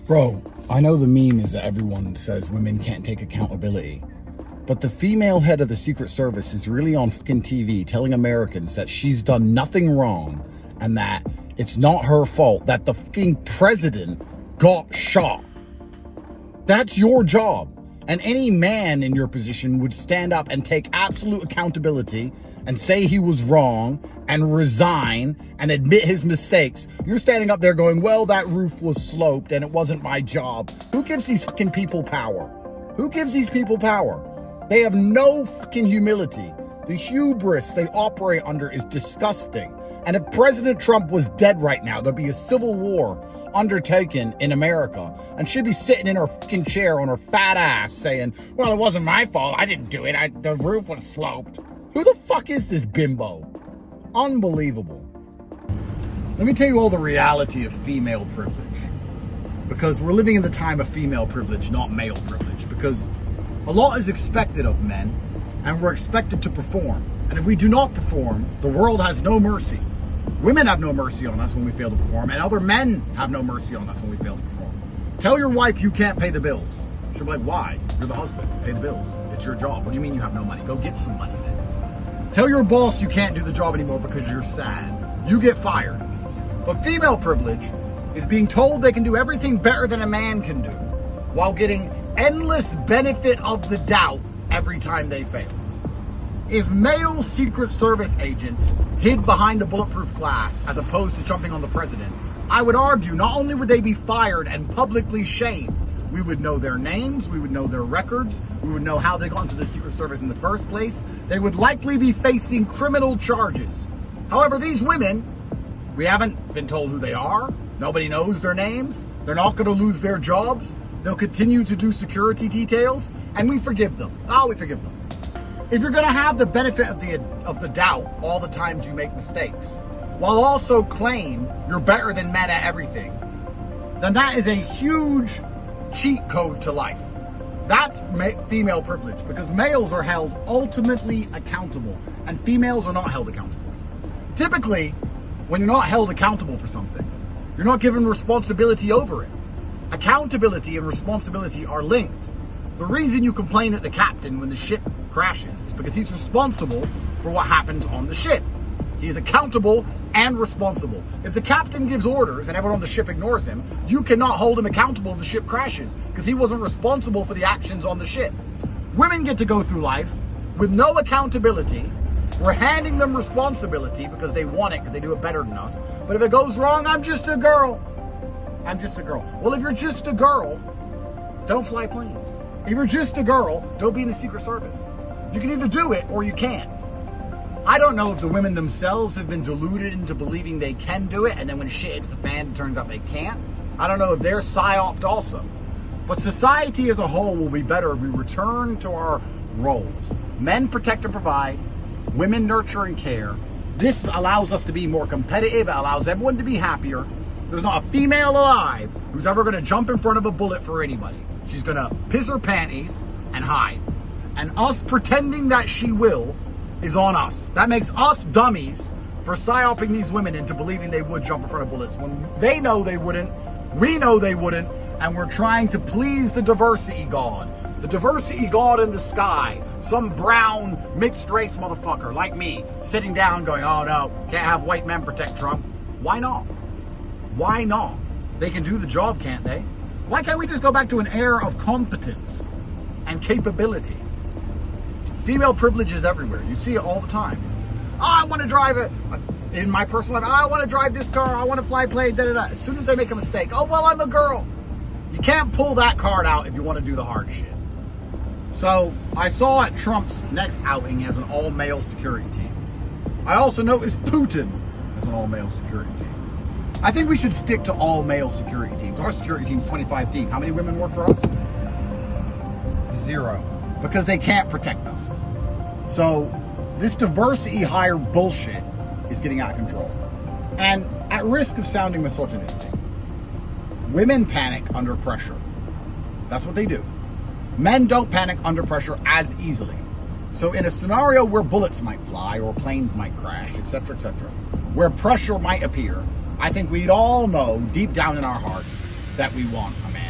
Bro, I know the meme is that everyone says women can't take accountability, but the female head of the Secret Service is really on fucking TV telling Americans that she's done nothing wrong and that it's not her fault that the fucking president got shot. That's your job. And any man in your position would stand up and take absolute accountability and say he was wrong and resign and admit his mistakes. You're standing up there going, well, that roof was sloped and it wasn't my job. Who gives these fucking people power? Who gives these people power? They have no fucking humility. The hubris they operate under is disgusting. And if President Trump was dead right now, there'd be a civil war undertaken in America, and she'd be sitting in her fucking chair on her fat ass saying, well, it wasn't my fault, I didn't do it, the roof was sloped. Who the fuck is this bimbo? Unbelievable. Let me tell you all the reality of female privilege, because we're living in the time of female privilege, not male privilege, because a lot is expected of men and we're expected to perform, and if we do not perform, the world has no mercy. Women have no mercy on us when we fail to perform, and other men have no mercy on us when we fail to perform. Tell your wife you can't pay the bills. She'll be like, why? You're the husband. Pay the bills. It's your job. What do you mean you have no money? Go get some money then. Tell your boss you can't do the job anymore because you're sad. You get fired. But female privilege is being told they can do everything better than a man can do while getting endless benefit of the doubt every time they fail. If male Secret Service agents hid behind a bulletproof glass as opposed to jumping on the president, I would argue not only would they be fired and publicly shamed, we would know their names, we would know their records, we would know how they got into the Secret Service in the first place. They would likely be facing criminal charges. However, these women, we haven't been told who they are. Nobody knows their names. They're not going to lose their jobs. They'll continue to do security details, and we forgive them. We forgive them. If you're going to have the benefit of the doubt all the times you make mistakes, while also claim you're better than men at everything, then that is a huge cheat code to life. That's female privilege, because males are held ultimately accountable and females are not held accountable. Typically, when you're not held accountable for something, you're not given responsibility over it. Accountability and responsibility are linked. The reason you complain at the captain when the ship crashes is because he's responsible for what happens on the ship. He is accountable and responsible. If the captain gives orders and everyone on the ship ignores him, you cannot hold him accountable if the ship crashes because he wasn't responsible for the actions on the ship. Women get to go through life with no accountability. We're handing them responsibility because they want it, because they do it better than us. But if it goes wrong, I'm just a girl. I'm just a girl. Well, if you're just a girl, don't fly planes. If you're just a girl, don't be in the Secret Service. You can either do it or you can't. I don't know if the women themselves have been deluded into believing they can do it, and then when shit hits the fan, it turns out they can't. I don't know if they're psyoped also. But society as a whole will be better if we return to our roles. Men protect and provide, women nurture and care. This allows us to be more competitive. It allows everyone to be happier. There's not a female alive who's ever going to jump in front of a bullet for anybody. She's going to piss her panties and hide. And us pretending that she will is on us. That makes us dummies for psyoping these women into believing they would jump in front of bullets when they know they wouldn't, we know they wouldn't, and we're trying to please the diversity god. The diversity god in the sky, some brown mixed race motherfucker like me sitting down going, oh no, can't have white men protect Trump. Why not? Why not? They can do the job, can't they? Why can't we just go back to an era of competence and capability? Female privilege is everywhere. You see it all the time. Oh, I want to drive it. In my personal life, I want to drive this car. I want to fly plane, da da da. As soon as they make a mistake, oh, well, I'm a girl. You can't pull that card out if you want to do the hard shit. So I saw at Trump's next outing as an all-male security team. I also noticed Putin as an all-male security team. I think we should stick to all-male security teams. Our security team's 25 deep. How many women work for us? 0. Because they can't protect us. So this diversity hire bullshit is getting out of control. And at risk of sounding misogynistic, women panic under pressure. That's what they do. Men don't panic under pressure as easily. So in a scenario where bullets might fly or planes might crash, etc., where pressure might appear, I think we'd all know deep down in our hearts that we want a man.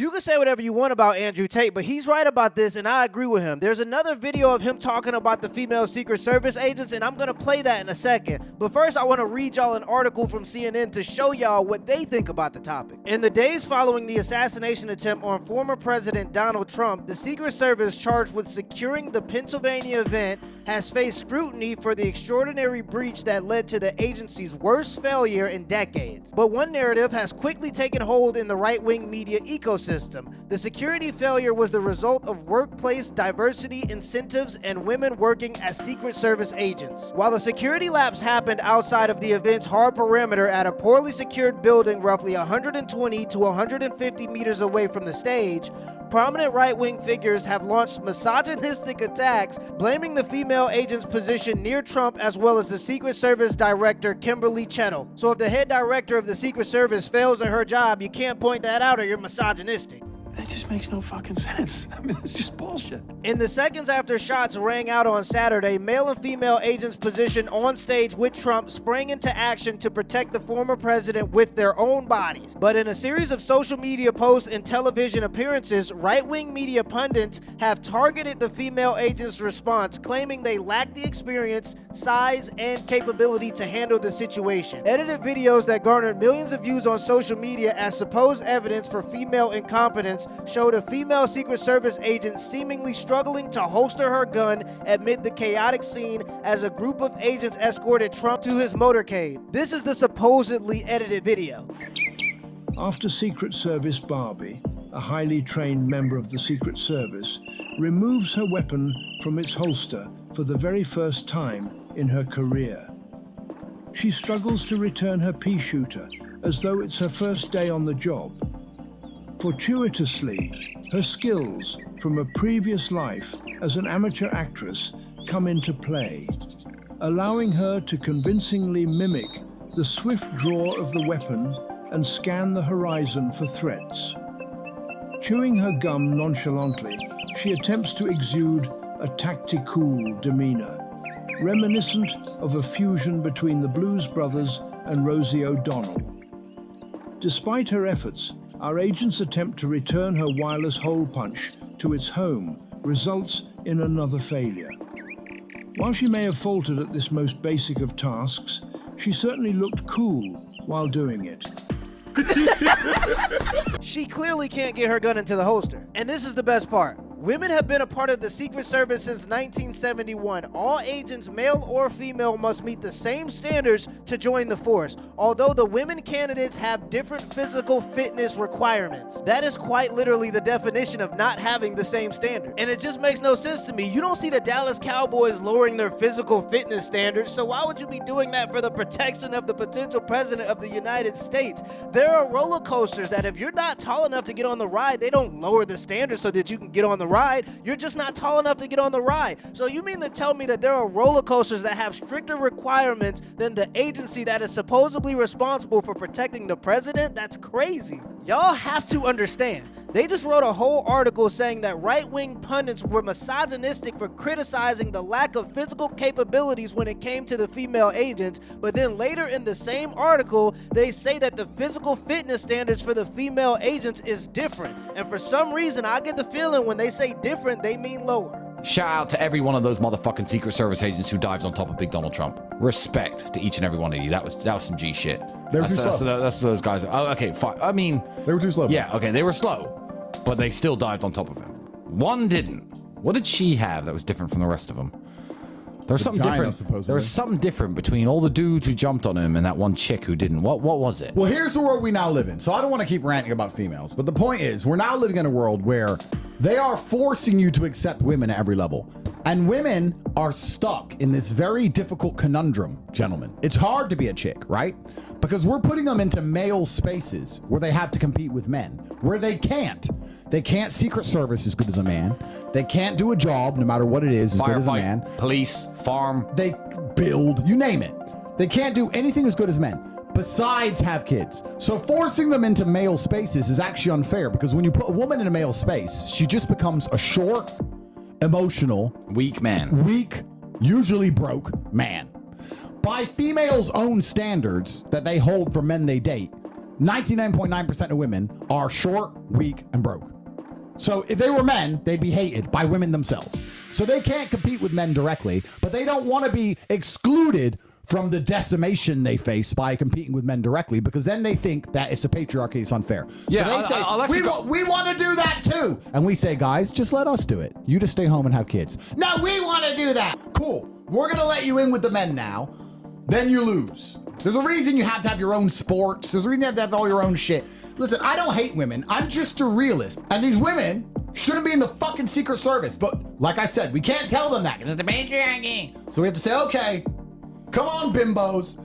You can say whatever you want about Andrew Tate, but he's right about this, and I agree with him. There's another video of him talking about the female Secret Service agents, and I'm going to play that in a second. But first, I want to read y'all an article from CNN to show y'all what they think about the topic. In the days following the assassination attempt on former President Donald Trump, the Secret Service charged with securing the Pennsylvania event has faced scrutiny for the extraordinary breach that led to the agency's worst failure in decades. But one narrative has quickly taken hold in the right-wing media ecosystem. The security failure was the result of workplace diversity incentives and women working as Secret Service agents. While the security lapse happened outside of the event's hard perimeter at a poorly secured building roughly 120 to 150 meters away from the stage, prominent right-wing figures have launched misogynistic attacks, blaming the female agent's position near Trump as well as the Secret Service Director Kimberly Chettle. So if the head director of the Secret Service fails at her job, you can't point that out or you're misogynistic. That just makes no fucking sense. I mean, it's just bullshit. In the seconds after shots rang out on Saturday, male and female agents positioned on stage with Trump sprang into action to protect the former president with their own bodies. But in a series of social media posts and television appearances, right-wing media pundits have targeted the female agents' response, claiming they lack the experience, size, and capability to handle the situation. Edited videos that garnered millions of views on social media as supposed evidence for female incompetence showed a female Secret Service agent seemingly struggling to holster her gun amid the chaotic scene as a group of agents escorted Trump to his motorcade. This is the supposedly edited video. After Secret Service Barbie, a highly trained member of the Secret Service, removes her weapon from its holster for the very first time in her career. She struggles to return her pea shooter as though it's her first day on the job. Fortuitously, her skills from a previous life as an amateur actress come into play, allowing her to convincingly mimic the swift draw of the weapon and scan the horizon for threats. Chewing her gum nonchalantly, she attempts to exude a tactical demeanor, reminiscent of a fusion between the Blues Brothers and Rosie O'Donnell. Despite her efforts, our agent's attempt to return her wireless hole punch to its home results in another failure. While she may have faltered at this most basic of tasks, she certainly looked cool while doing it. She clearly can't get her gun into the holster. And this is the best part. Women have been a part of the Secret Service since 1971. All agents, male or female, must meet the same standards to join the force, although the women candidates have different physical fitness requirements. That is quite literally the definition of not having the same standard. And it just makes no sense to me. You don't see the Dallas Cowboys lowering their physical fitness standards, so why would you be doing that for the protection of the potential president of the United States? There are roller coasters that if you're not tall enough to get on the ride, they don't lower the standards so that you can get on the ride. You're just not tall enough to get on the ride. So you mean to tell me that there are roller coasters that have stricter requirements than the agency that is supposedly responsible for protecting the president? That's crazy. Y'all have to understand. They just wrote a whole article saying that right-wing pundits were misogynistic for criticizing the lack of physical capabilities when it came to the female agents, but then later in the same article, they say that the physical fitness standards for the female agents is different. And for some reason, I get the feeling when they say different, they mean lower. Shout out to every one of those motherfucking Secret Service agents who dives on top of Big Donald Trump. Respect to each and every one of you. That was some G shit. They were too slow. That's those guys. Oh, okay, fine. I mean, they were too slow. Yeah, okay, they were slow, but they still dived on top of him. One didn't. What did she have that was different from the rest of them? There was something different. Supposedly. There was something different between all the dudes who jumped on him and that one chick who didn't. What was it? Well, here's the world we now live in. So I don't want to keep ranting about females, but the point is we're now living in a world where they are forcing you to accept women at every level. And women are stuck in this very difficult conundrum, gentlemen. It's hard to be a chick, right? Because we're putting them into male spaces where they have to compete with men, where they can't. They can't Secret Service as good as a man. They can't do a job, no matter what it is, as good as a man. Police, farm. They build, you name it. They can't do anything as good as men, besides have kids. So forcing them into male spaces is actually unfair, because when you put a woman in a male space, she just becomes a short, emotional, weak man. Weak, usually broke man. By females' own standards that they hold for men they date, 99.9% of women are short, weak, and broke. So if they were men, they'd be hated by women themselves. So they can't compete with men directly, but they don't want to be excluded from the decimation they face by competing with men directly, because then they think that it's a patriarchy, it's unfair. Yeah, so they say, we want to do that too. And we say, guys, just let us do it. You just stay home and have kids. No, we want to do that. Cool. We're going to let you in with the men now. Then you lose. There's a reason you have to have your own sports. There's a reason you have to have all your own shit. Listen, I don't hate women. I'm just a realist. And these women shouldn't be in the fucking Secret Service. But like I said, we can't tell them that because it's the patriarchy. So we have to say, okay, come on, bimbos.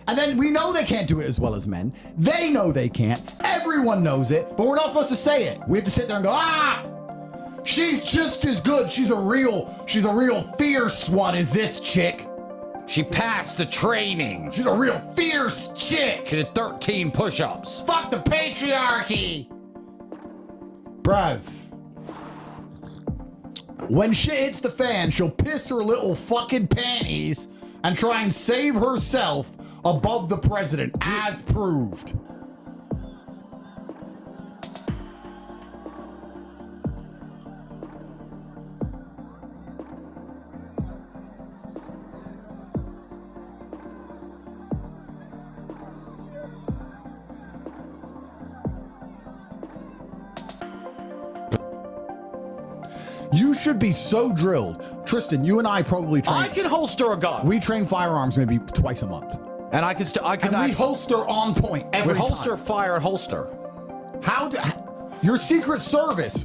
And then we know they can't do it as well as men. They know they can't. Everyone knows it, but we're not supposed to say it. We have to sit there and go, she's just as good. She's a real fierce one as this chick. She passed the training. She's a real fierce chick. She did 13 push-ups. Fuck the patriarchy. Bruv. When shit hits the fan, she'll piss her little fucking panties and try and save herself above the president, as proved. You should be so drilled. Tristan, you and I probably train. I can holster a gun. We train firearms maybe twice a month. And I can we holster on point every time. We holster, fire, and holster. Your Secret Service.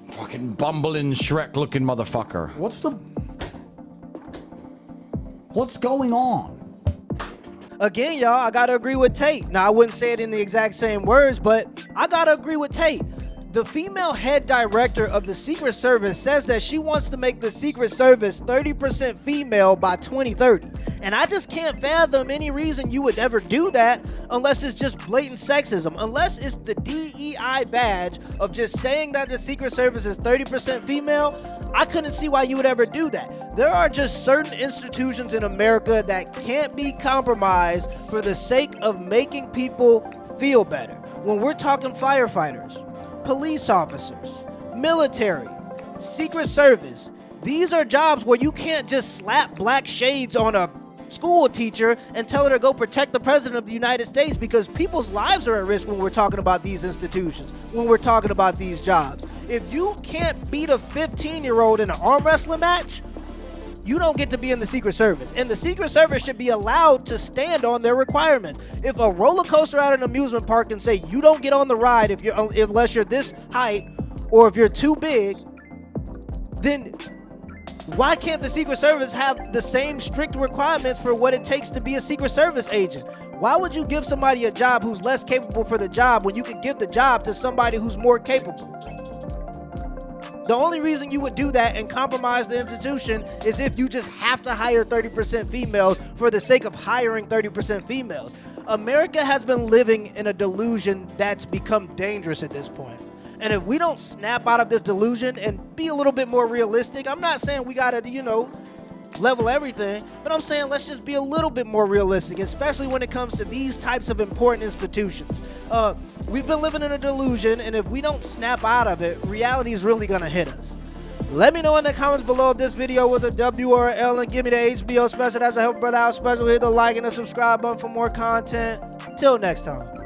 Fucking bumbling Shrek-looking motherfucker. What's going on? Again, y'all, I gotta agree with Tate. Now, I wouldn't say it in the exact same words, but I gotta agree with Tate. The female head director of the Secret Service says that she wants to make the Secret Service 30% female by 2030. And I just can't fathom any reason you would ever do that unless it's just blatant sexism. Unless it's the DEI badge of just saying that the Secret Service is 30% female, I couldn't see why you would ever do that. There are just certain institutions in America that can't be compromised for the sake of making people feel better. When we're talking firefighters, police officers, military, Secret Service, these are jobs where you can't just slap black shades on a school teacher and tell her to go protect the president of the United States, because people's lives are at risk when we're talking about these institutions, when we're talking about these jobs. If you can't beat a 15-year-old in an arm wrestling match, you don't get to be in the Secret Service. And the Secret Service should be allowed to stand on their requirements. If a roller coaster at an amusement park can say you don't get on the ride unless you're this height or if you're too big, then why can't the Secret Service have the same strict requirements for what it takes to be a Secret Service agent? Why would you give somebody a job who's less capable for the job when you could give the job to somebody who's more capable? The only reason you would do that and compromise the institution is if you just have to hire 30% females for the sake of hiring 30% females. America has been living in a delusion that's become dangerous at this point. And if we don't snap out of this delusion and be a little bit more realistic, I'm not saying we gotta, level everything, but I'm saying let's just be a little bit more realistic, especially when it comes to these types of important institutions. We've been living in a delusion, and if we don't snap out of it, reality is really gonna hit us. Let me know in the comments below if this video was a W or a L, and give me the HBO special. That's a help brother out special. Hit the like and the subscribe button for more content. Till next time.